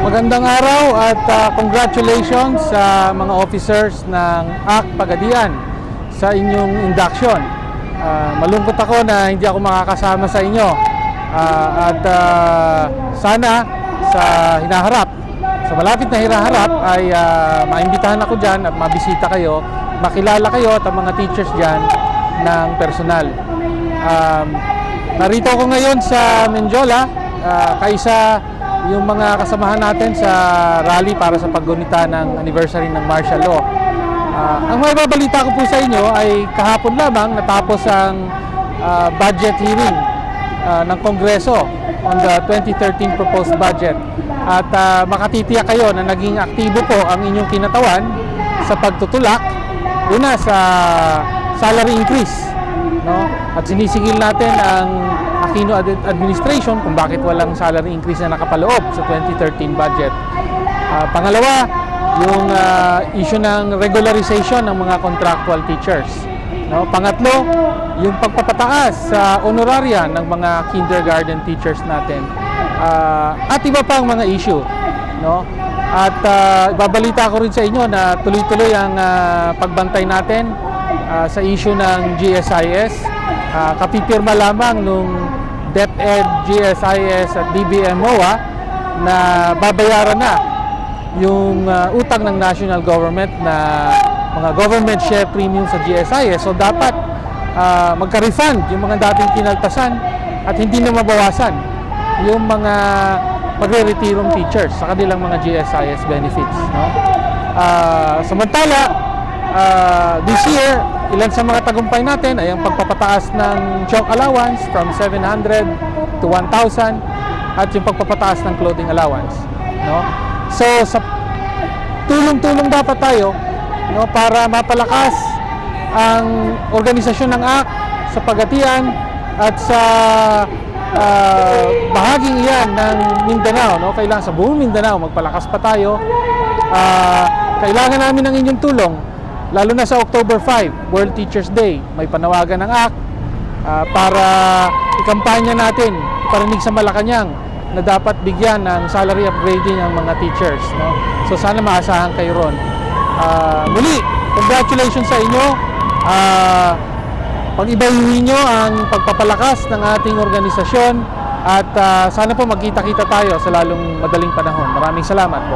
Magandang araw at congratulations sa mga officers ng ACT Pagadian sa inyong induction. Malungkot ako na hindi ako makakasama sa inyo at sana sa hinaharap, sa malapit na hinaharap ay maimbitahan ako dyan at mabisita kayo, makilala kayo at ang mga teachers dyan ng personal. Narito ako ngayon sa Menjola, kaisa yung mga kasamahan natin sa rally para sa paggunita ng anniversary ng martial law. Ang may babalita ko po sa inyo ay kahapon lamang natapos ang budget hearing ng Kongreso on the 2013 proposed budget. At makatitiyak kayo na naging aktibo po ang inyong kinatawan sa pagtutulak una sa salary increase, no? At sinisigil natin ang Aquino administration kung bakit walang salary increase na nakapaloob sa 2013 budget. Pangalawa, yung issue ng regularization ng mga contractual teachers, no? Pangatlo, yung pagpapataas sa honoraria ng mga kindergarten teachers natin. At iba pang mga issue, no? At ibabalita ko rin sa inyo na tuloy-tuloy ang pagbantay natin sa issue ng GSIS. Kapipirma lamang nung DepEd, GSIS at DBM-MOA na babayaran na yung utang ng national government na mga government share premium sa GSIS. So dapat magka-refund yung mga dating kinaltasan at hindi na mabawasan yung mga magre-retirong teachers sa kanilang mga GSIS benefits, no? Samantala, this year, ilan sa mga tagumpay natin ay ang pagpapataas ng chalk allowance from 700 to 1,000 at yung pagpapataas ng clothing allowance, no? So sa tulong-tulong dapat tayo, no, para mapalakas ang organisasyon ng ACT sa Pagadian at sa bahaging iyan ng Mindanao, no? Kailangan sa buong Mindanao magpalakas pa tayo. Kailangan namin ng inyong tulong, lalo na sa October 5, World Teachers Day. May panawagan ng ACT para ikampanya natin, iparinig sa Malacanang na dapat bigyan ng salary upgrading ang mga teachers, no? So sana maasahan kayo ron. Muli, congratulations sa inyo. Pag-ibayuhin nyo ang pagpapalakas ng ating organisasyon at sana po magkita-kita tayo sa lalong madaling panahon. Maraming salamat po.